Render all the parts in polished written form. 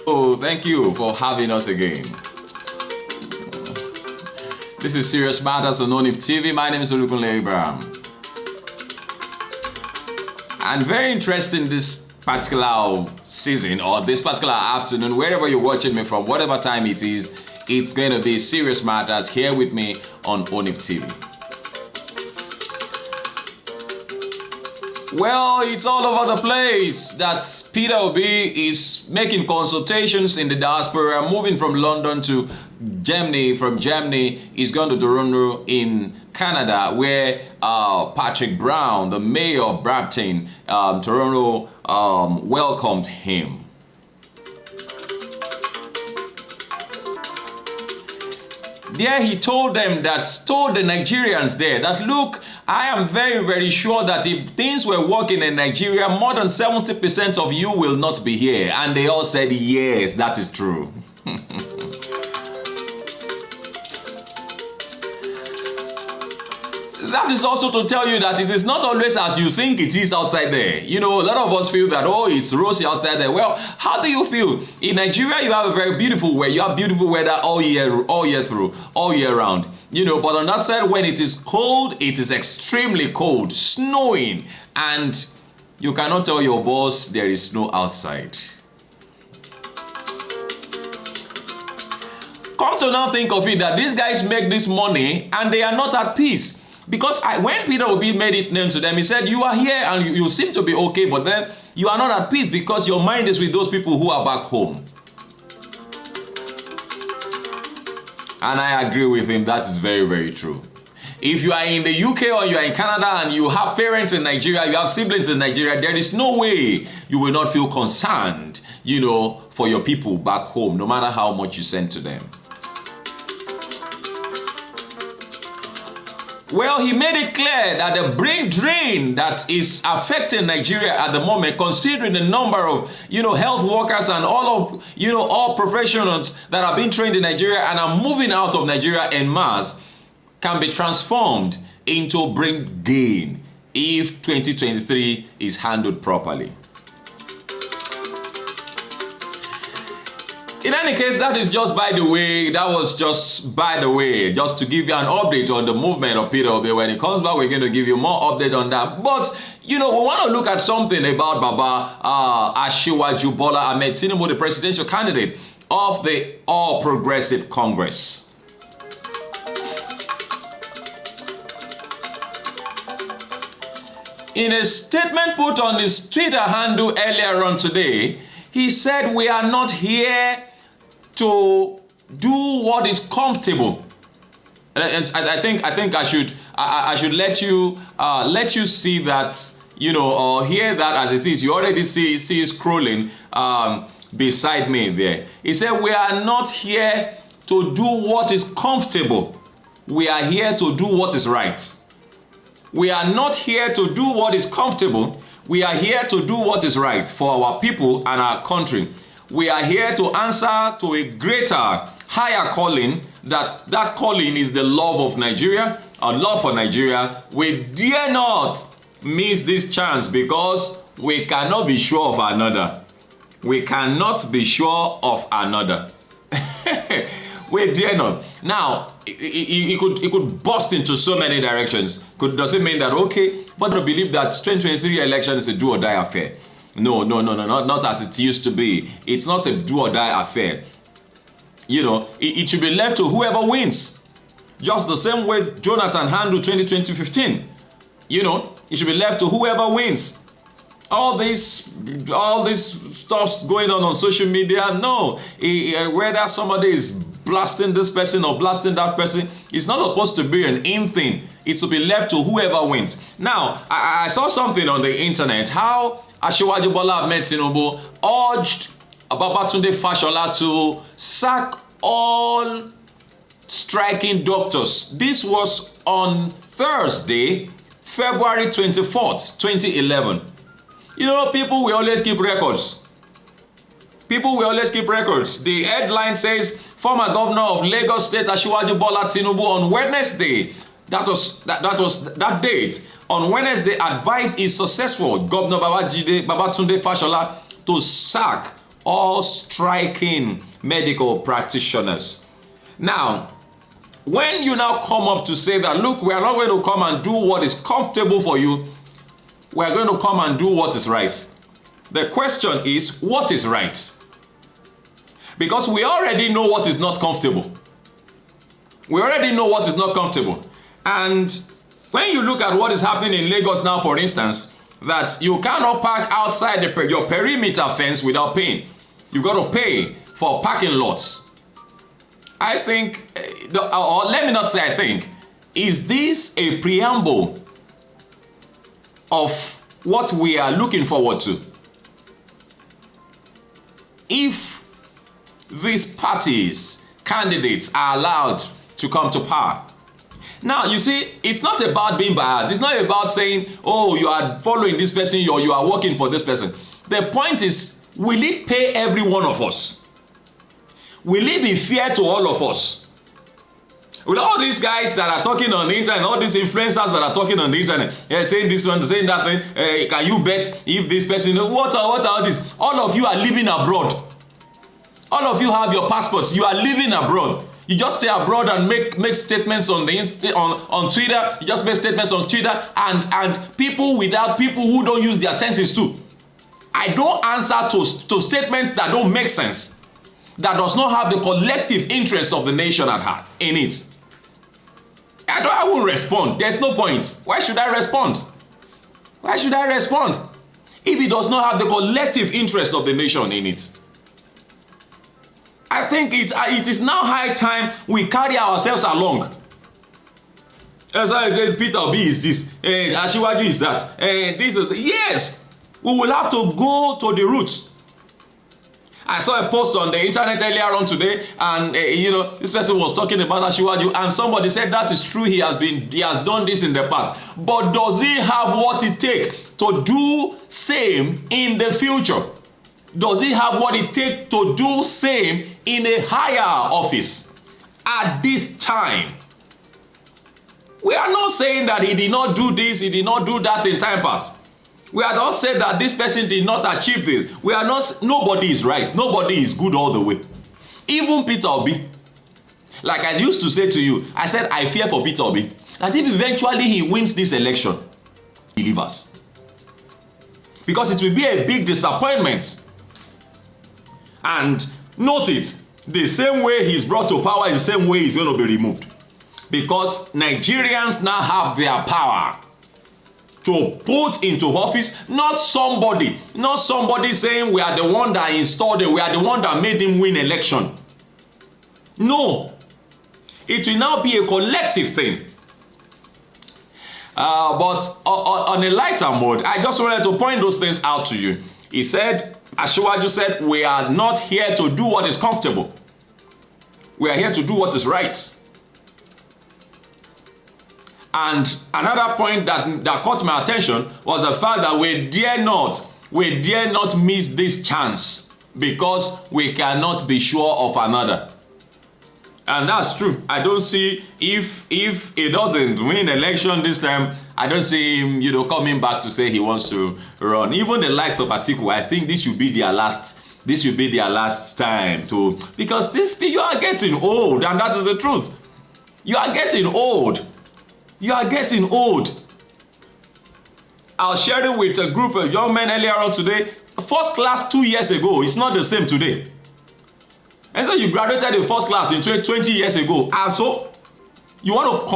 Oh, thank you for having us again. This is Serious Matters on ONIF TV. My name is Olukunle Abraham. And very interesting this particular season or this particular afternoon, wherever you're watching me from, whatever time it is, it's going to be Serious Matters here with me on ONIF TV. Well, it's all over the place that Peter Obi is making consultations in the diaspora, moving from London to Germany. From Germany, he's gone to Toronto in Canada, where Patric Brown, the mayor of Brampton, Toronto, welcomed him. There he told the Nigerians there that, look, I am very, very sure that if things were working in Nigeria, more than 70% of you will not be here. And they all said, yes, that is true. That is also to tell you that it is not always as you think it is outside there. You know, a lot of us feel that, oh, it's rosy outside there. Well, how do you feel? In Nigeria, you have a very beautiful weather. You have beautiful weather all year through, all year round. You know, but on that side, when it is cold, it is extremely cold, snowing, and you cannot tell your boss there is snow outside. Come to now think of it that these guys make this money and they are not at peace. Because when Peter Obi made it known to them, he said, you are here and you seem to be okay, but then you are not at peace because your mind is with those people who are back home. And I agree with him, that is very, very true. If you are in the UK or you are in Canada and you have parents in Nigeria, you have siblings in Nigeria, there is no way you will not feel concerned, you know, for your people back home, no matter how much you send to them. Well, he made it clear that the brain drain that is affecting Nigeria at the moment, considering the number of, you know, health workers and all of, you know, all professionals that have been trained in Nigeria and are moving out of Nigeria en masse, can be transformed into brain gain if 2023 is handled properly. In any case, that is just by the way, just to give you an update on the movement of Peter Obi. When he comes back, we're going to give you more update on that. But, you know, we want to look at something about Baba Asiwaju Bola Ahmed Tinubu, the presidential candidate of the All Progressive Congress. In a statement put on his Twitter handle earlier on today, he said, we are not here to do what is comfortable. And I think I should let you see that, you know, or hear that as it is. You already see scrolling beside me there. He said, we are not here to do what is comfortable. We are here to do what is right. We are not here to do what is comfortable. We are here to do what is right for our people and our country. We are here to answer to a greater, higher calling. That calling is the love of Nigeria, our love for Nigeria. We dare not miss this chance because we cannot be sure of another. We cannot be sure of another. We dare not. Now, it could burst into so many directions. Does it mean that, okay, but I believe that 2023 election is a do or die affair? No, not as it used to be. It's not a do or die affair. You know, it should be left to whoever wins. Just the same way Jonathan handled 2015. You know, it should be left to whoever wins. All this stuff's going on social media. No, whether somebody is blasting this person or blasting that person, it's not supposed to be an in thing. It's to be left to whoever wins. Now, I saw something on the internet how Asiwaju Bola Ahmed Tinubu urged Babatunde Fashola to sack all striking doctors. This was on Thursday, February 24th, 2011. You know, people will always keep records. People will always keep records. The headline says, former governor of Lagos State Asiwaju Bola Tinubu on Wednesday, that date, on Wednesday advised his successful Governor Babatunde Fashola to sack all striking medical practitioners. Now, when you now come up to say that, look, we are not going to come and do what is comfortable for you, we are going to come and do what is right. The question is, what is right? Because we already know what is not comfortable. We already know what is not comfortable. And when you look at what is happening in Lagos now, for instance, that you cannot park outside your perimeter fence without paying. You've got to pay for parking lots. I think, or let me not say I think, is this a preamble of what we are looking forward to? If these parties, candidates are allowed to come to power. Now, you see, it's not about being biased. It's not about saying, oh, you are following this person or you are working for this person. The point is, will it pay every one of us? Will it be fair to all of us? With all these guys that are talking on the internet, all these influencers that are talking on the internet, saying this one, saying that thing, can you bet if this person, what are these? All of you are living abroad. All of you have your passports. You are living abroad. You just stay abroad and make statements on on Twitter. You just make statements on Twitter and people who don't use their senses too. I don't answer to statements that don't make sense, that does not have the collective interest of the nation at heart in it. I won't respond. There's no point. Why should I respond? Why should I respond if it does not have the collective interest of the nation in it? I think it is now high time we carry ourselves along. As I says, Peter B is this, Asiwaju is that, this is yes, we will have to go to the roots. I saw a post on the internet earlier on today, and this person was talking about Asiwaju, and somebody said that is true. He has done this in the past, but does he have what it takes to do same in the future? Does he have what it takes to do same in a higher office at this time? We are not saying that he did not do this, he did not do that in time past. We are not saying that this person did not achieve this. We are not, nobody is right. Nobody is good all the way. Even Peter Obi. Like I used to say to you, I said I fear for Peter Obi, that if eventually he wins this election, he delivers. Because it will be a big disappointment. And note it, the same way he's brought to power is the same way he's going to be removed. Because Nigerians now have their power to put into office, not somebody saying we are the one that installed it, we are the one that made him win election. No, it will now be a collective thing. But on a lighter mode, I just wanted to point those things out to you. He said, Asiwaju said, we are not here to do what is comfortable. We are here to do what is right. And another point that caught my attention was the fact that we dare not miss this chance because we cannot be sure of another. And that's true. I don't see, if he doesn't win election this time, I don't see him, coming back to say he wants to run. Even the likes of Patric, I think this should be their last time to, because you are getting old, and that is the truth. You are getting old. You are getting old. I was sharing with a group of young men earlier on today. First class 2 years ago, it's not the same today. And so you graduated in first class in 20 years ago. And so you want to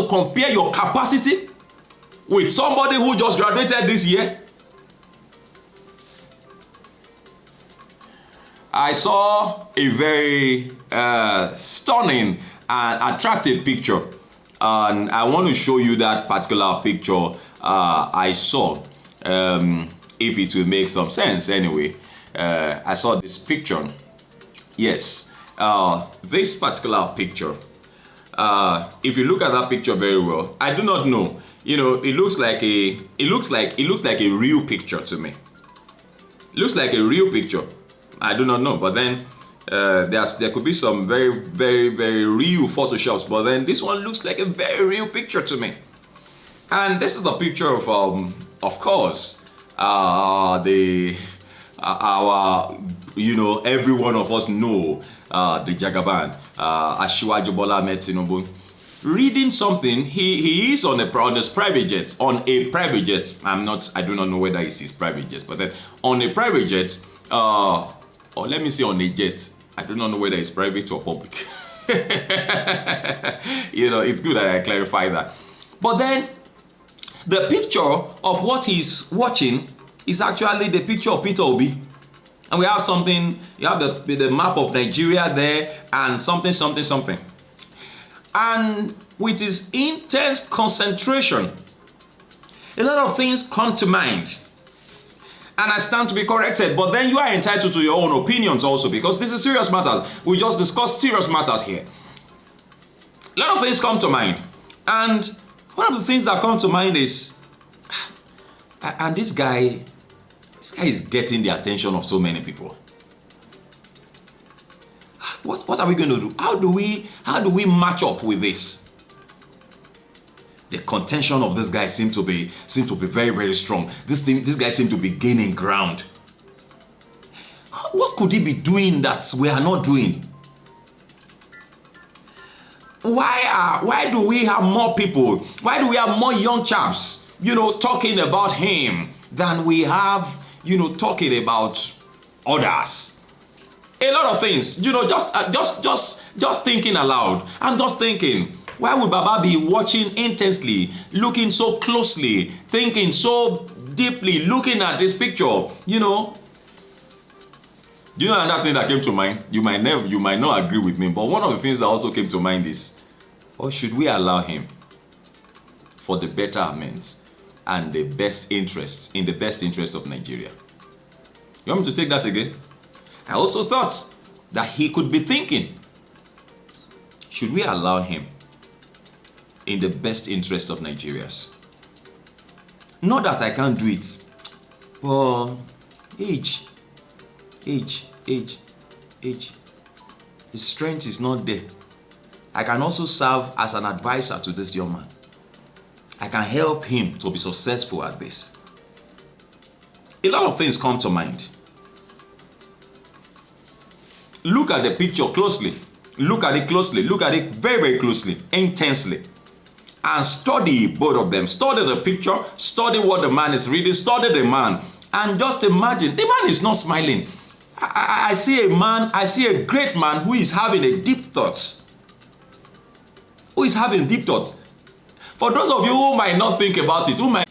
compare your capacity with somebody who just graduated this year? I saw a very stunning and attractive picture. And I want to show you that particular picture I saw, if it will make some sense anyway. I saw this picture. Yes, this particular picture. If you look at that picture very well, I do not know. It looks like a real picture to me. It looks like a real picture. I do not know, but then there could be some very, very, very real photoshops, but then this one looks like a very real picture to me. And this is the picture of course, the our, every one of us know the Jagaban, Asiwaju Bola Ahmed Tinubu. Reading something, he is on a private jet, I do not know whether it's his private jet, but then on a private jet, or let me say on a jet, I do not know whether it's private or public. It's good that I clarify that. But then the picture of what he's watching is actually the picture of Peter Obi. And we have something, you have the map of Nigeria there and something. And with his intense concentration, a lot of things come to mind. And I stand to be corrected, but then you are entitled to your own opinions also, because this is serious matters. We just discussed serious matters here. A lot of things come to mind. And one of the things that come to mind is, and this guy is getting the attention of so many people. What are we going to do? How do we match up with this? The contention of this guy seem to be very, very strong. This guy seems to be gaining ground. What could he be doing that we are not doing? Why do we have more people? Why do we have more young chaps, talking about him than we have, talking about others? A lot of things, just thinking aloud. I'm just thinking, why would Baba be watching intensely, looking so closely, thinking so deeply, looking at this picture? Do you know another thing that came to mind? You might not agree with me, but one of the things that also came to mind is, or should we allow him for the betterment and in the best interest of Nigeria? You want me to take that again? I also thought that he could be thinking, should we allow him in the best interest of Nigerians? Not that I can't do it, but age. The strength is not there. I can also serve as an advisor to this young man. I can help him to be successful at this. A lot of things come to mind. Look at the picture closely. Look at it closely. Look at it very, very closely, intensely. And study both of them. Study the picture, study what the man is reading, study the man. And just imagine, the man is not smiling. I see a great man who is having a deep thoughts. For those of you who might not think about it, even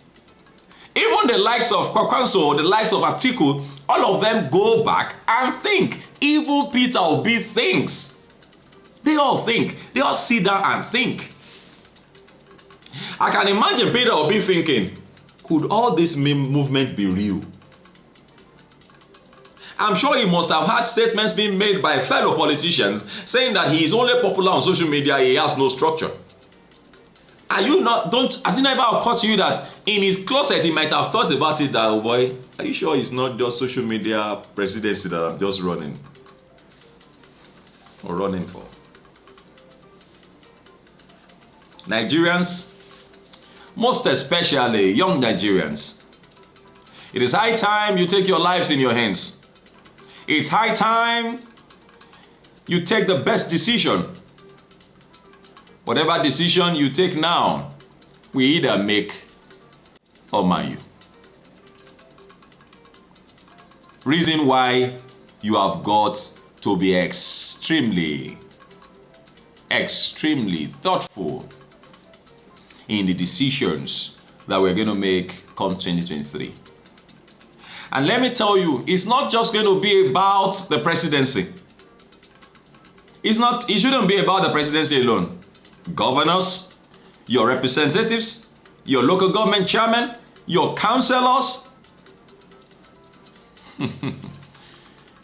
the likes of Kwakwanso, the likes of Atiku, all of them go back and think. Even Peter Obi thinks. They all think. They all sit down and think. I can imagine Peter Obi thinking, could all this movement be real? I'm sure he must have had statements being made by fellow politicians saying that he is only popular on social media, he has no structure. Has it never occurred to you that in his closet he might have thought about it that, oh boy, are you sure it's not just social media presidency that I'm just running for? Nigerians, most especially young Nigerians, it is high time you take your lives in your hands. It's high time you take the best decision. Whatever decision you take now, we either make or man you. Reason why you have got to be extremely thoughtful in the decisions that we're going to make come 2023. And let me tell you, it's not just going to be about the presidency. It shouldn't be about the presidency alone. Governors, your representatives, your local government chairman, your councillors.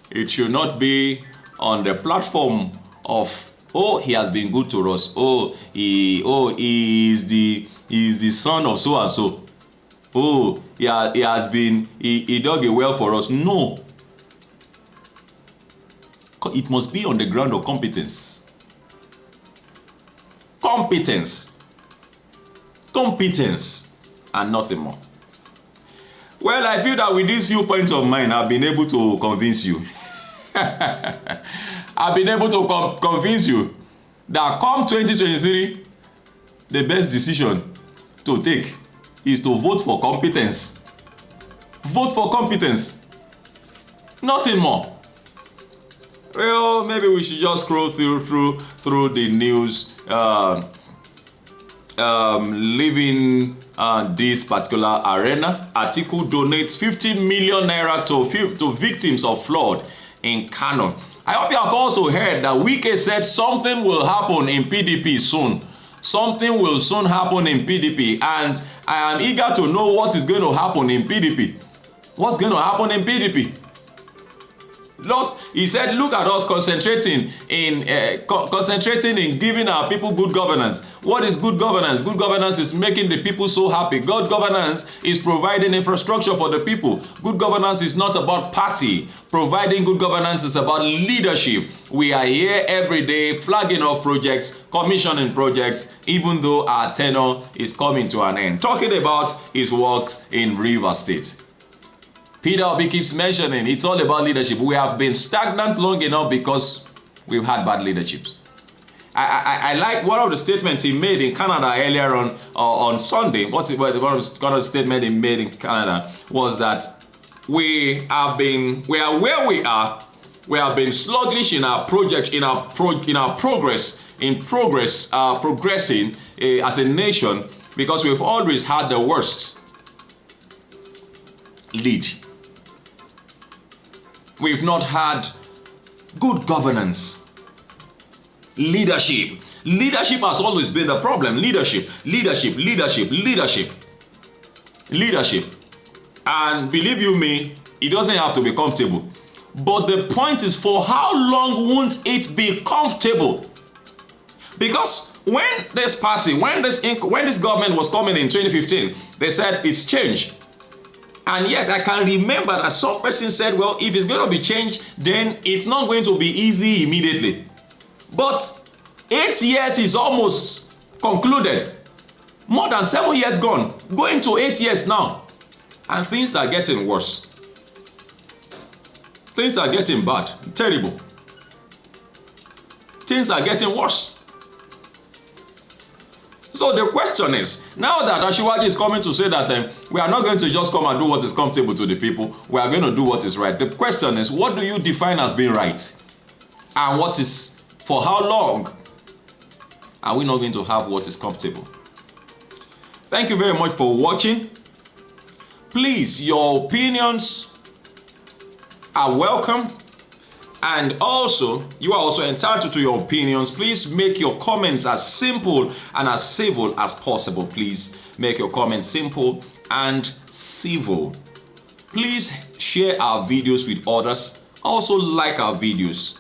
It should not be on the platform of, oh, he has been good to us. He is the son of so and so. Oh, he dug a well for us. No. It must be on the ground of competence. Competence and nothing more. Well, I feel that with these few points of mine, I've been able to convince you. I've been able to convince you that come 2023, the best decision to take is to vote for competence. Vote for competence. Nothing more. Well, maybe we should just scroll through the news, leaving this particular arena. Atiku donates 50 million naira to victims of flood in Kano. I hope you have also heard that Wike said something will happen in PDP soon. Something will soon happen in PDP, and I am eager to know what is going to happen in PDP. What's going to happen in PDP? Lord, he said, look at us concentrating in giving our people good governance. What is good governance? Good governance is making the people so happy. Good governance is providing infrastructure for the people. Good governance is not about party. Providing good governance is about leadership. We are here every day flagging off projects, commissioning projects, even though our tenure is coming to an end. Talking about his works in Rivers State. Peter Obi keeps mentioning it's all about leadership. We have been stagnant long enough because we've had bad leaderships. I like one of the statements he made in Canada earlier on Sunday. One of the statements he made in Canada was that we are where we are. We have been sluggish in our project, progressing as a nation because we've always had the worst lead. We've not had good governance. Leadership. Leadership has always been the problem. Leadership. And believe you me, it doesn't have to be comfortable. But the point is, for how long won't it be comfortable? Because when this government was coming in 2015, they said it's changed. And yet I can remember that some person said, well, if it's going to be changed, then it's not going to be easy immediately. But 8 years is almost concluded. More than 7 years gone. Going to 8 years now. And things are getting worse. Things are getting bad. Terrible. Things are getting worse. So the question is, now that Asiwaju is coming to say that we are not going to just come and do what is comfortable to the people, we are going to do what is right. The question is, what do you define as being right? And what is, for how long are we not going to have what is comfortable? Thank you very much for watching. Please, your opinions are welcome. And also, you are also entitled to your opinions. Please make your comments as simple and as civil as possible. Please make your comments simple and civil. Please share our videos with others. Also like our videos.